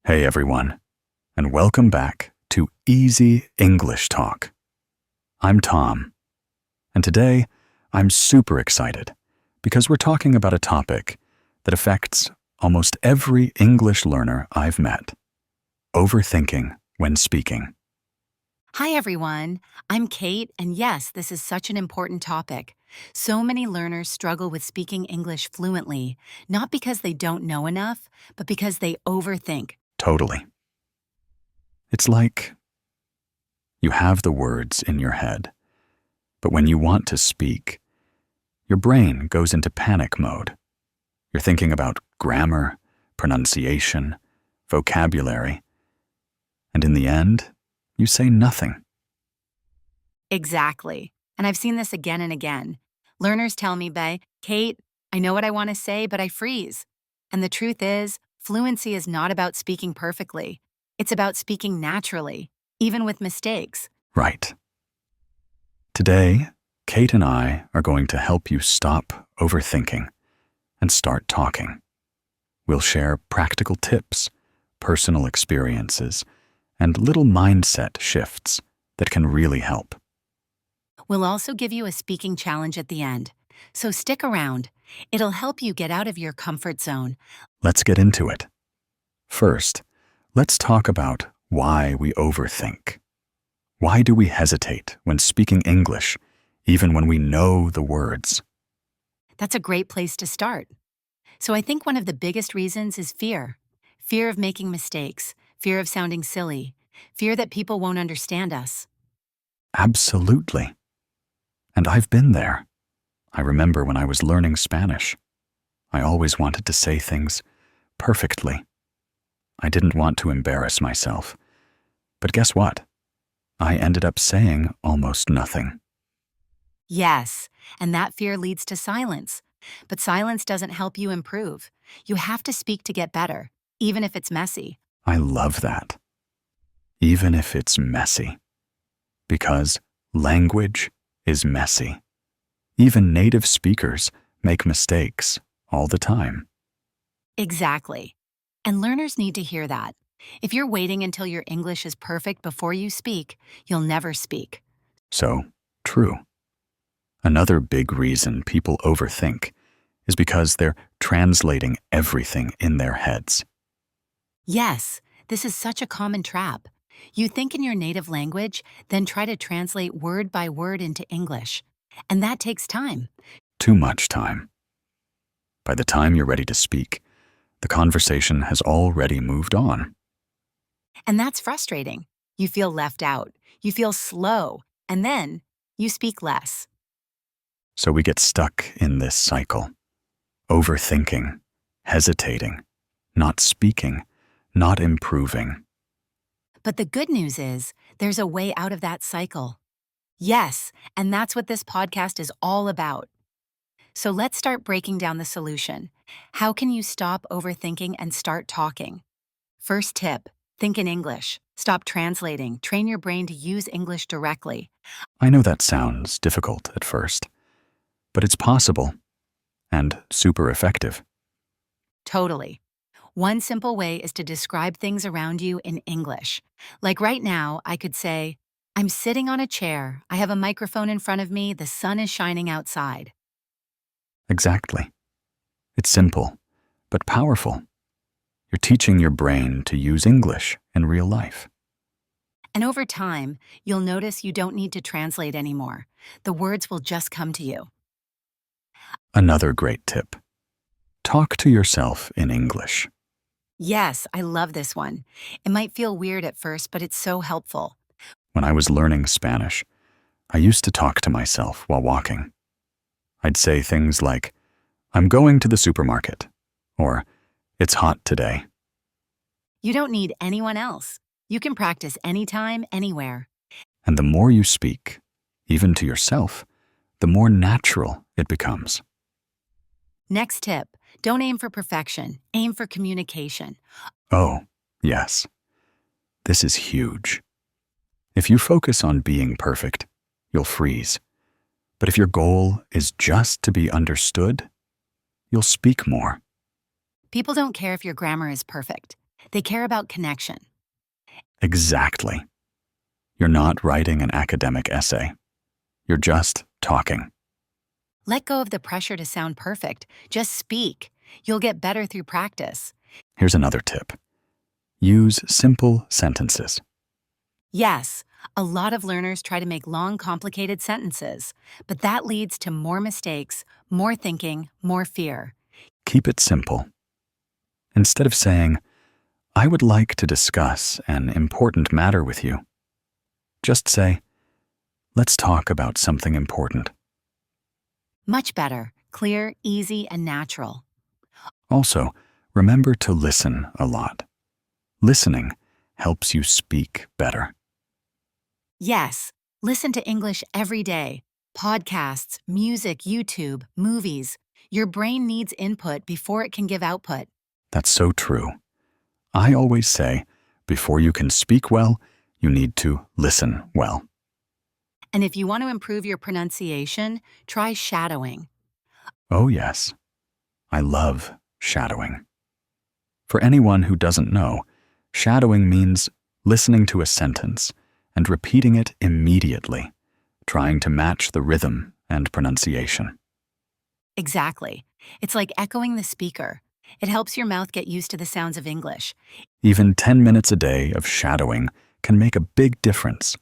Hey everyone, and welcome back to Easy English Talk. I'm Tom, and today I'm super excited because we're talking about a topic that affects almost every English learner I've met: overthinking when speaking. Hi, everyone. I'm Kate, and yes, this is such an important topic. So many learners struggle with speaking English fluently, not because they don't know enough, but because they overthink. Totally. It's like you have the words in your head, but when you want to speak, your brain goes into panic mode. You're thinking about grammar, pronunciation, vocabulary, and in the end, you say nothing. Exactly. And I've seen this again and again. Learners tell me, Kate, I know what I want to say, but I freeze. And the truth is, fluency is not about speaking perfectly. It's about speaking naturally, even with mistakes. Right. Today, Kate and I are going to help you stop overthinking and start talking. We'll share practical tips, personal experiences, and little mindset shifts that can really help. We'll also give you a speaking challenge at the end. So stick around. It'll help you get out of your comfort zone. Let's get into it. First, let's talk about why we overthink. Why do we hesitate when speaking English, even when we know the words? That's a great place to start. So I think one of the biggest reasons is fear. Fear of making mistakes, fear of sounding silly, fear that people won't understand us. Absolutely. And I've been there. I remember when I was learning Spanish. I always wanted to say things perfectly. I didn't want to embarrass myself. But guess what? I ended up saying almost nothing. Yes, and that fear leads to silence. But silence doesn't help you improve. You have to speak to get better, even if it's messy. I love that. Even if it's messy. Because language is messy. Even native speakers make mistakes all the time. Exactly. And learners need to hear that. If you're waiting until your English is perfect before you speak, you'll never speak. So, true. Another big reason people overthink is because they're translating everything in their heads. Yes, this is such a common trap. You think in your native language, then try to translate word by word into English. And that takes time. Too much time. By the time you're ready to speak, the conversation has already moved on. And that's frustrating. You feel left out. You feel slow. And then you speak less. So we get stuck in this cycle. Overthinking, hesitating, not speaking, not improving. But the good news is, there's a way out of that cycle. Yes, and that's what this podcast is all about. So let's start breaking down the solution. How can you stop overthinking and start talking? First tip, think in English. Stop translating. Train your brain to use English directly. I know that sounds difficult at first, but it's possible and super effective. Totally. One simple way is to describe things around you in English. Like right now, I could say, I'm sitting on a chair. I have a microphone in front of me. The sun is shining outside. Exactly. It's simple, but powerful. You're teaching your brain to use English in real life. And over time, you'll notice you don't need to translate anymore. The words will just come to you. Another great tip. Talk to yourself in English. Yes, I love this one. It might feel weird at first, but it's so helpful. When I was learning Spanish, I used to talk to myself while walking. I'd say things like, I'm going to the supermarket, or it's hot today. You don't need anyone else. You can practice anytime, anywhere. And the more you speak, even to yourself, the more natural it becomes. Next tip, don't aim for perfection, aim for communication. Oh, yes. This is huge. If you focus on being perfect, you'll freeze. But if your goal is just to be understood, you'll speak more. People don't care if your grammar is perfect. They care about connection. Exactly. You're not writing an academic essay. You're just talking. Let go of the pressure to sound perfect. Just speak. You'll get better through practice. Here's another tip. Use simple sentences. Yes, a lot of learners try to make long, complicated sentences, but that leads to more mistakes, more thinking, more fear. Keep it simple. Instead of saying, I would like to discuss an important matter with you, just say, let's talk about something important. Much better, clear, easy, and natural. Also, remember to listen a lot. Listening helps you speak better. Yes, listen to English every day. Podcasts, music, YouTube, movies. Your brain needs input before it can give output. That's so true. I always say, before you can speak well, you need to listen well. And if you want to improve your pronunciation, try shadowing. Oh yes, I love shadowing. For anyone who doesn't know, shadowing means listening to a sentence and repeating it immediately, trying to match the rhythm and pronunciation. Exactly. It's like echoing the speaker. It helps your mouth get used to the sounds of English. Even 10 minutes a day of shadowing can make a big difference.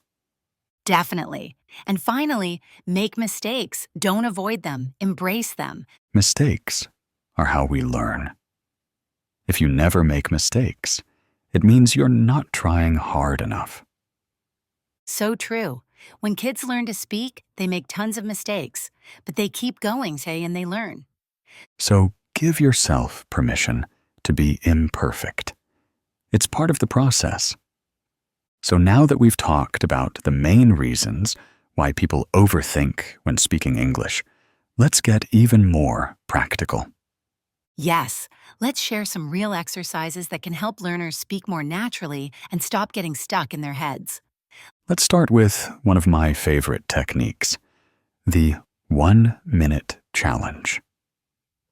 Definitely. And finally, make mistakes. Don't avoid them. Embrace them. Mistakes are how we learn. If you never make mistakes, it means you're not trying hard enough. So true. When kids learn to speak, they make tons of mistakes, but they keep going, say, and they learn. So give yourself permission to be imperfect. It's part of the process. So now that we've talked about the main reasons why people overthink when speaking English, let's get even more practical. Yes, let's share some real exercises that can help learners speak more naturally and stop getting stuck in their heads. Let's start with one of my favorite techniques, the 1-minute challenge.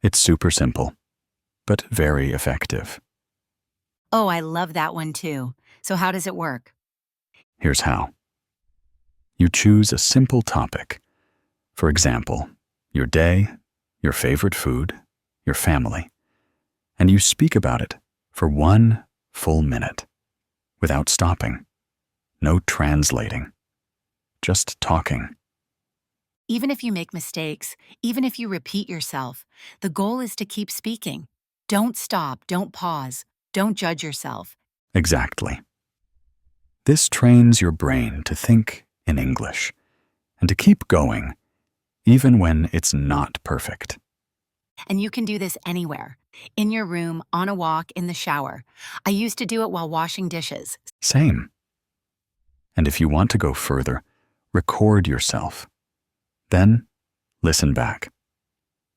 It's super simple, but very effective. Oh, I love that one too. So how does it work? Here's how. You choose a simple topic. For example, your day, your favorite food, your family, and you speak about it for 1 full minute without stopping. No translating, just talking. Even if you make mistakes, even if you repeat yourself, the goal is to keep speaking. Don't stop, don't pause, don't judge yourself. Exactly. This trains your brain to think in English and to keep going, even when it's not perfect. And you can do this anywhere, in your room, on a walk, in the shower. I used to do it while washing dishes. Same. And if you want to go further, record yourself. Then, listen back.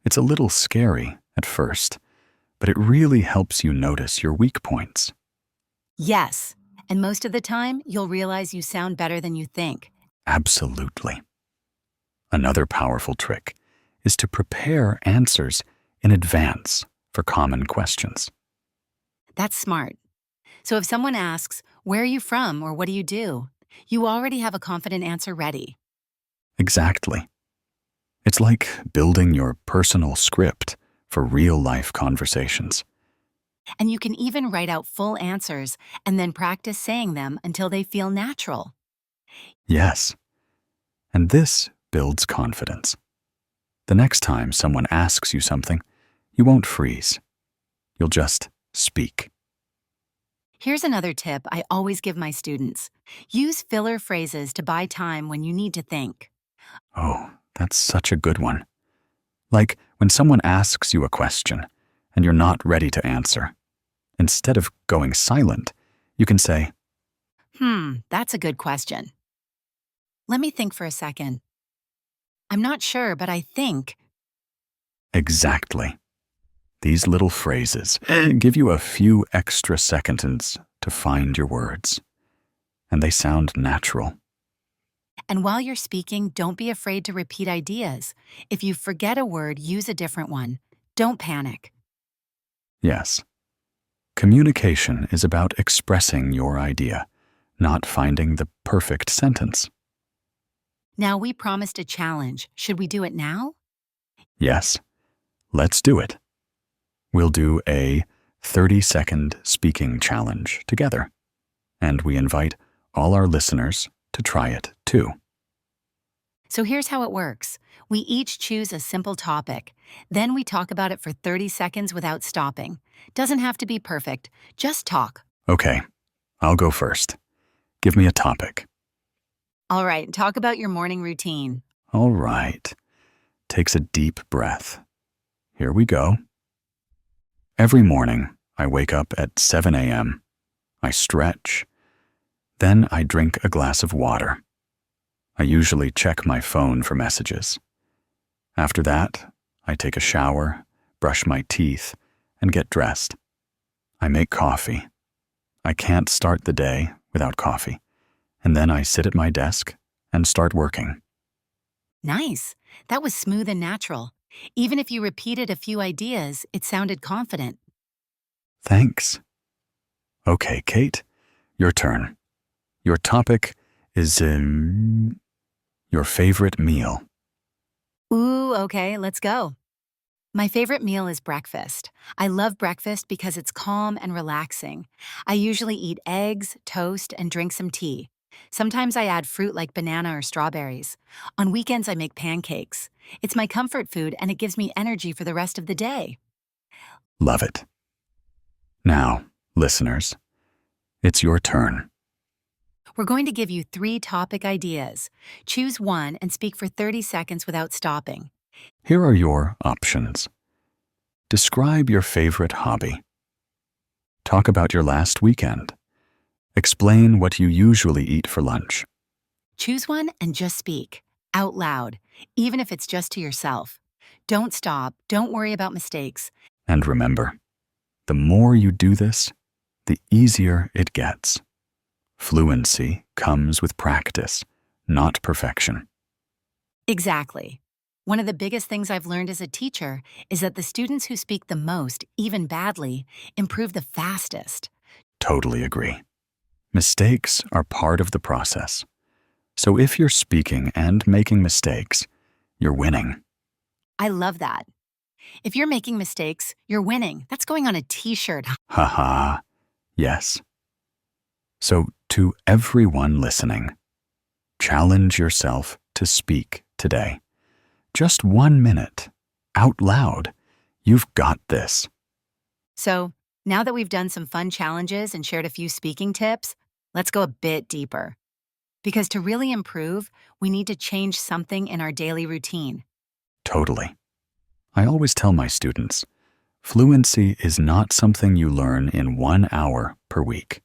It's a little scary at first, but it really helps you notice your weak points. Yes, and most of the time, you'll realize you sound better than you think. Absolutely. Another powerful trick is to prepare answers in advance for common questions. That's smart. So if someone asks, "Where are you from?" or "What do you do?" you already have a confident answer ready. Exactly. It's like building your personal script for real-life conversations. And you can even write out full answers and then practice saying them until they feel natural. Yes. And this builds confidence. The next time someone asks you something, you won't freeze. You'll just speak. Here's another tip I always give my students. Use filler phrases to buy time when you need to think. Oh, that's such a good one. Like when someone asks you a question and you're not ready to answer. Instead of going silent, you can say, That's a good question. Let me think for a second. I'm not sure, but I think. exactly. These little phrases give you a few extra seconds to find your words, and they sound natural. And while you're speaking, don't be afraid to repeat ideas. If you forget a word, use a different one. Don't panic. Yes. Communication is about expressing your idea, not finding the perfect sentence. Now, we promised a challenge. Should we do it now? Yes, let's do it. We'll do a 30-second speaking challenge together, and we invite all our listeners to try it too. So here's how it works. We each choose a simple topic. Then we talk about it for 30 seconds without stopping. Doesn't have to be perfect. Just talk. Okay, I'll go first. Give me a topic. All right, talk about your morning routine. All right. Takes a deep breath. Here we go. Every morning, I wake up at 7 a.m. I stretch. Then I drink a glass of water. I usually check my phone for messages. After that, I take a shower, brush my teeth, and get dressed. I make coffee. I can't start the day without coffee. And then I sit at my desk and start working. Nice. That was smooth and natural. Even if you repeated a few ideas, it sounded confident. Thanks. Okay, Kate, your turn. Your topic is your favorite meal. Ooh, okay, let's go. My favorite meal is breakfast. I love breakfast because it's calm and relaxing. I usually eat eggs, toast, and drink some tea. Sometimes I add fruit like banana or strawberries. On weekends, I make pancakes. It's my comfort food and it gives me energy for the rest of the day. Love it. Now, listeners, it's your turn. We're going to give you 3 topic ideas. Choose one and speak for 30 seconds without stopping. Here are your options. Describe your favorite hobby. Talk about your last weekend. Explain what you usually eat for lunch. Choose one and just speak, out loud, even if it's just to yourself. Don't stop, don't worry about mistakes. And remember, the more you do this, the easier it gets. Fluency comes with practice, not perfection. Exactly. One of the biggest things I've learned as a teacher is that the students who speak the most, even badly, improve the fastest. Totally agree. Mistakes are part of the process. So if you're speaking and making mistakes, you're winning. I love that. If you're making mistakes, you're winning. That's going on a t-shirt. Haha, yes. So to everyone listening, challenge yourself to speak today. Just 1 minute, out loud. You've got this. So, now that we've done some fun challenges and shared a few speaking tips, let's go a bit deeper. Because to really improve, we need to change something in our daily routine. Totally. I always tell my students, fluency is not something you learn in 1 hour per week.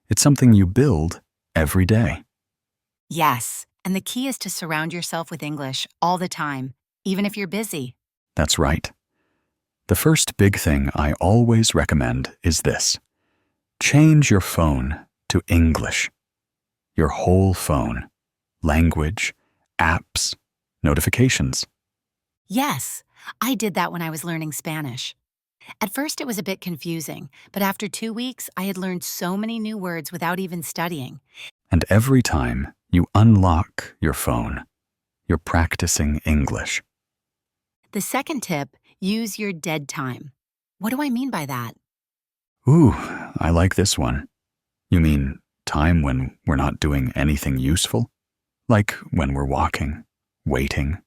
It's something you build every day. Yes, and the key is to surround yourself with English all the time, even if you're busy. That's right. The first big thing I always recommend is this. Change your phone to English. Your whole phone. Language, apps, notifications. Yes, I did that when I was learning Spanish. At first it was a bit confusing, but after 2 weeks, I had learned so many new words without even studying. And every time you unlock your phone, you're practicing English. The second tip, use your dead time. What do I mean by that? Ooh, I like this one. You mean time when we're not doing anything useful? Like when we're walking, waiting,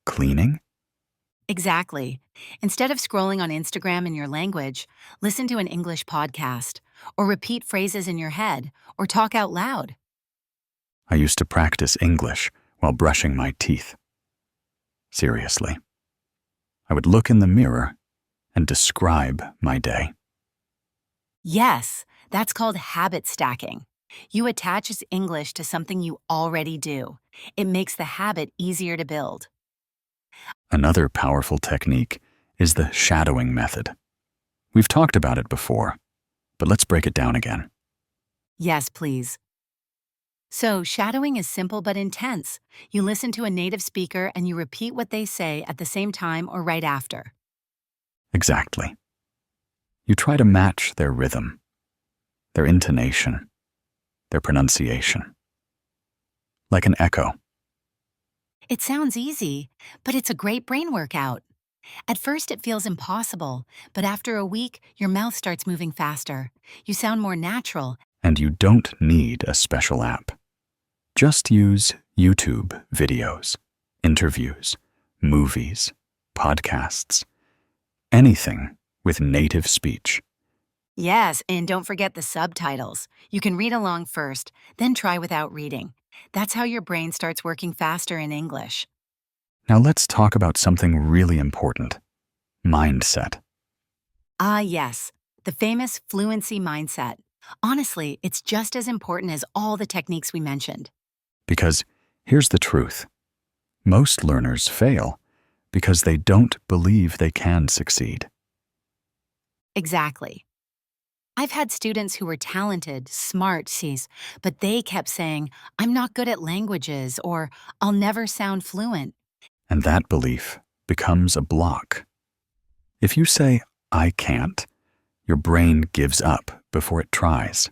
cleaning? Exactly. Instead of scrolling on Instagram in your language, listen to an English podcast, or repeat phrases in your head, or talk out loud. I used to practice English while brushing my teeth. Seriously. I would look in the mirror and describe my day. Yes, that's called habit stacking. You attach English to something you already do. It makes the habit easier to build. Another powerful technique is the shadowing method. We've talked about it before, but let's break it down again. Yes, please. So, shadowing is simple but intense. You listen to a native speaker and you repeat what they say at the same time or right after. Exactly. You try to match their rhythm, their intonation, their pronunciation, like an echo. It sounds easy, but it's a great brain workout. At first, it feels impossible, but after a week, your mouth starts moving faster. You sound more natural. And you don't need a special app. Just use YouTube videos, interviews, movies, podcasts, anything with native speech. Yes, and don't forget the subtitles. You can read along first, then try without reading. That's how your brain starts working faster in English. Now let's talk about something really important: mindset. Ah, yes, the famous fluency mindset. Honestly, it's just as important as all the techniques we mentioned. Because here's the truth: most learners fail because they don't believe they can succeed. Exactly. I've had students who were talented, smart, but they kept saying, I'm not good at languages, or I'll never sound fluent. And that belief becomes a block. If you say, I can't, your brain gives up before it tries.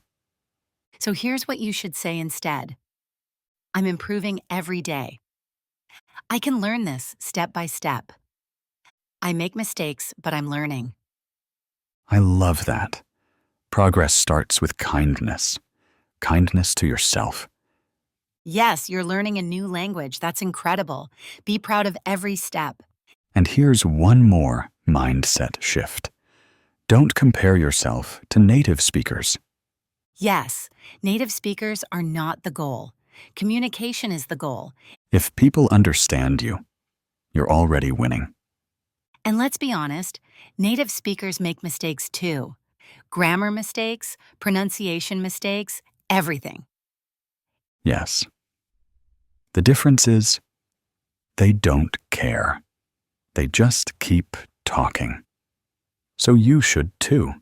So here's what you should say instead: I'm improving every day. I can learn this step by step. I make mistakes, but I'm learning. I love that. Progress starts with kindness. Kindness to yourself. Yes, you're learning a new language. That's incredible. Be proud of every step. And here's one more mindset shift. Don't compare yourself to native speakers. Yes, native speakers are not the goal. Communication is the goal. If people understand you, you're already winning. And let's be honest, native speakers make mistakes too. Grammar mistakes, pronunciation mistakes, everything. Yes. The difference is they don't care. They just keep talking. So you should too.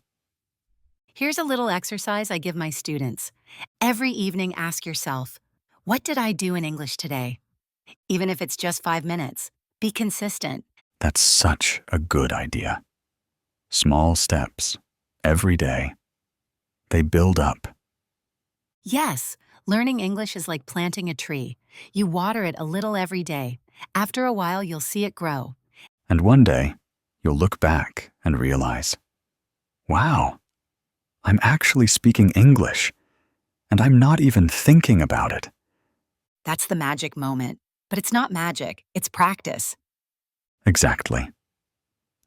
Here's a little exercise I give my students. Every evening, ask yourself, what did I do in English today? Even if it's just 5 minutes, be consistent. That's such a good idea. Small steps, every day. They build up. Yes, learning English is like planting a tree. You water it a little every day. After a while, you'll see it grow. And one day, you'll look back and realize, wow, I'm actually speaking English, and I'm not even thinking about it. That's the magic moment. But it's not magic, it's practice. Exactly.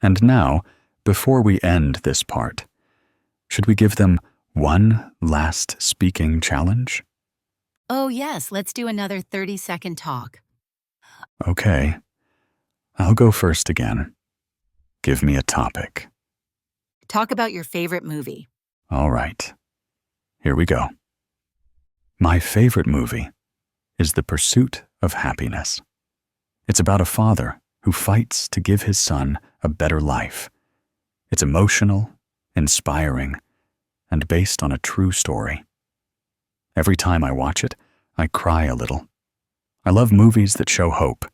And now, before we end this part, should we give them one last speaking challenge? Oh, yes, let's do another 30-second talk. Okay, I'll go first again. Give me a topic. Talk about your favorite movie. All right, here we go. My favorite movie is The Pursuit of Happiness. It's about a father who fights to give his son a better life. It's emotional, inspiring, and based on a true story. Every time I watch it, I cry a little. I love movies that show hope,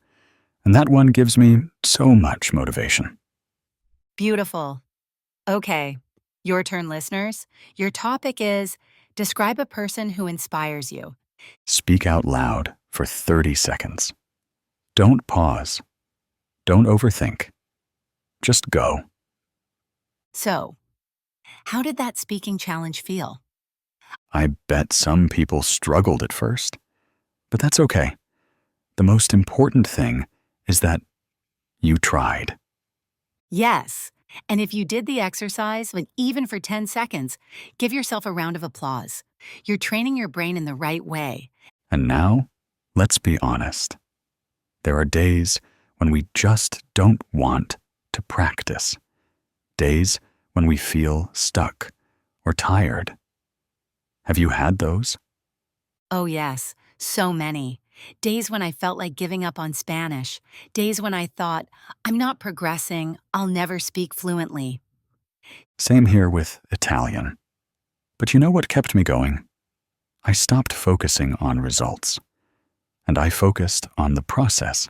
and that one gives me so much motivation. Beautiful. Okay, your turn, listeners. Your topic is describe a person who inspires you. Speak out loud for 30 seconds. Don't pause. Don't overthink. Just go. So, how did that speaking challenge feel? I bet some people struggled at first, but that's okay. The most important thing is that you tried. Yes, and if you did the exercise, even for 10 seconds, give yourself a round of applause. You're training your brain in the right way. And now, let's be honest. There are days when we just don't want to practice. Days when we feel stuck or tired. Have you had those? Oh, yes, so many. Days when I felt like giving up on Spanish. Days when I thought, I'm not progressing, I'll never speak fluently. Same here with Italian. But you know what kept me going? I stopped focusing on results, and I focused on the process.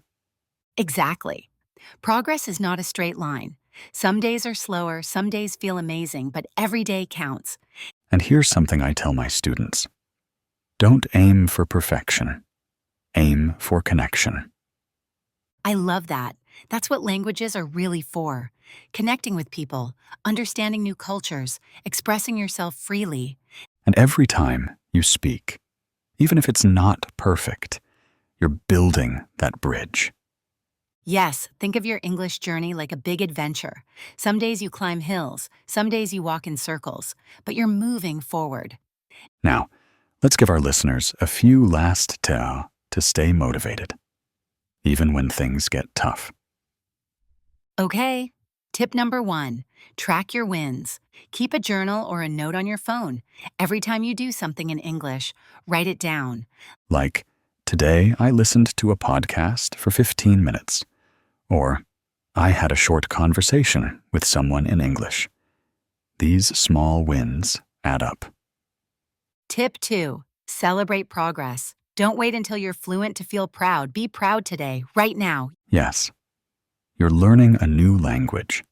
Exactly. Progress is not a straight line. Some days are slower, some days feel amazing, but every day counts. And here's something I tell my students. Don't aim for perfection. Aim for connection. I love that. That's what languages are really for. Connecting with people, understanding new cultures, expressing yourself freely. And every time you speak, even if it's not perfect, you're building that bridge. Yes, think of your English journey like a big adventure. Some days you climb hills, some days you walk in circles, but you're moving forward. Now, let's give our listeners a few last tips to stay motivated, even when things get tough. Okay, tip number 1, track your wins. Keep a journal or a note on your phone. Every time you do something in English, write it down. Like, today I listened to a podcast for 15 minutes. Or, I had a short conversation with someone in English. These small wins add up. Tip 2, celebrate progress. Don't wait until you're fluent to feel proud. Be proud today, right now. Yes, you're learning a new language.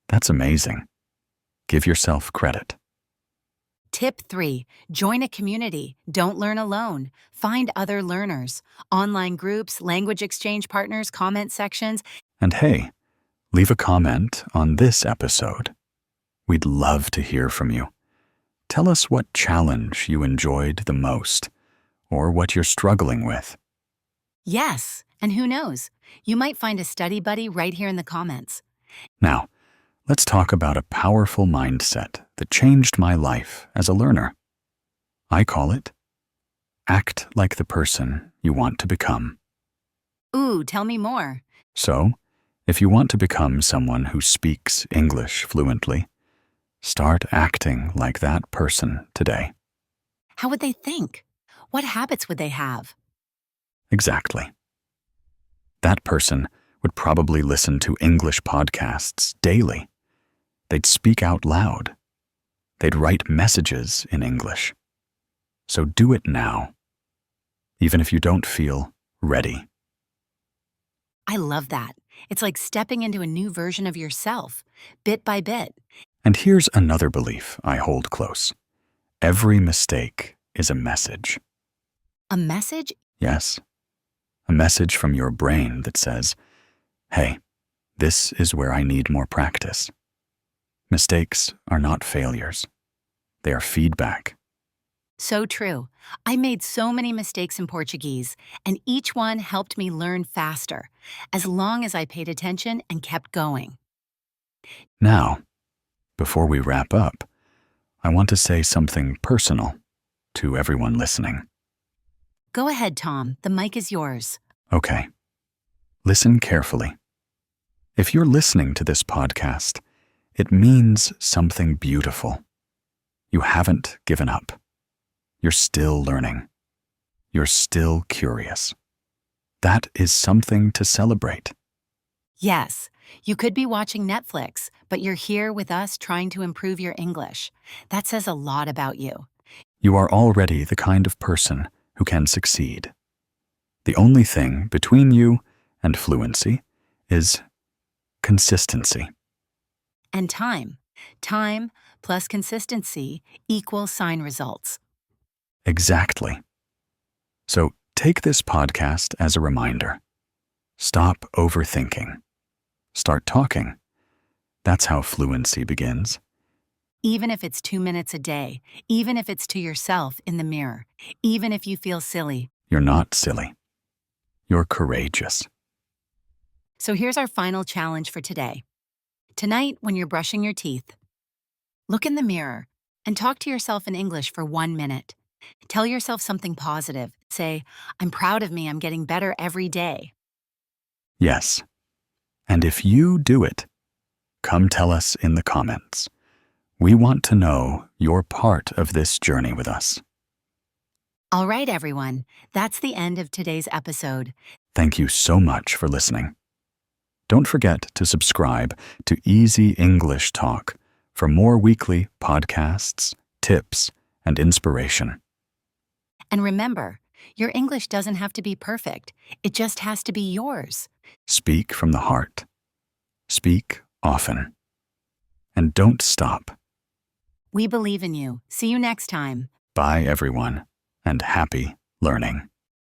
That's amazing. Give yourself credit. Tip 3, join a community. Don't learn alone. Find other learners. Online groups, language exchange partners, comment sections. And hey, leave a comment on this episode. We'd love to hear from you. Tell us what challenge you enjoyed the most, or what you're struggling with. Yes, and who knows? You might find a study buddy right here in the comments. Now, let's talk about a powerful mindset that changed my life as a learner. I call it, act like the person you want to become. Ooh, tell me more. So, if you want to become someone who speaks English fluently, start acting like that person today. How would they think? What habits would they have? Exactly. That person would probably listen to English podcasts daily. They'd speak out loud. They'd write messages in English. So do it now, even if you don't feel ready. I love that. It's like stepping into a new version of yourself, bit by bit. And here's another belief I hold close. Every mistake is a message. A message? Yes, a message from your brain that says, hey, this is where I need more practice. Mistakes are not failures. They are feedback. So true. I made so many mistakes in Portuguese, and each one helped me learn faster, as long as I paid attention and kept going. Now, before we wrap up, I want to say something personal to everyone listening. Go ahead, Tom. The mic is yours. Okay. Listen carefully. If you're listening to this podcast, it means something beautiful. You haven't given up. You're still learning. You're still curious. That is something to celebrate. Yes, you could be watching Netflix, but you're here with us trying to improve your English. That says a lot about you. You are already the kind of person who can succeed. The only thing between you and fluency is consistency. And time. Time plus consistency equals sign results. Exactly. So take this podcast as a reminder. Stop overthinking. Start talking. That's how fluency begins. Even if it's 2 minutes a day, even if it's to yourself in the mirror, even if you feel silly. You're not silly. You're courageous. So here's our final challenge for today. Tonight, when you're brushing your teeth, look in the mirror and talk to yourself in English for 1 minute. Tell yourself something positive. Say, I'm proud of me, I'm getting better every day. Yes. And if you do it, come tell us in the comments. We want to know you're part of this journey with us. All right, everyone. That's the end of today's episode. Thank you so much for listening. Don't forget to subscribe to Easy English Talk for more weekly podcasts, tips, and inspiration. And remember, your English doesn't have to be perfect. It just has to be yours. Speak from the heart. Speak often. And don't stop. We believe in you. See you next time. Bye, everyone, and happy learning.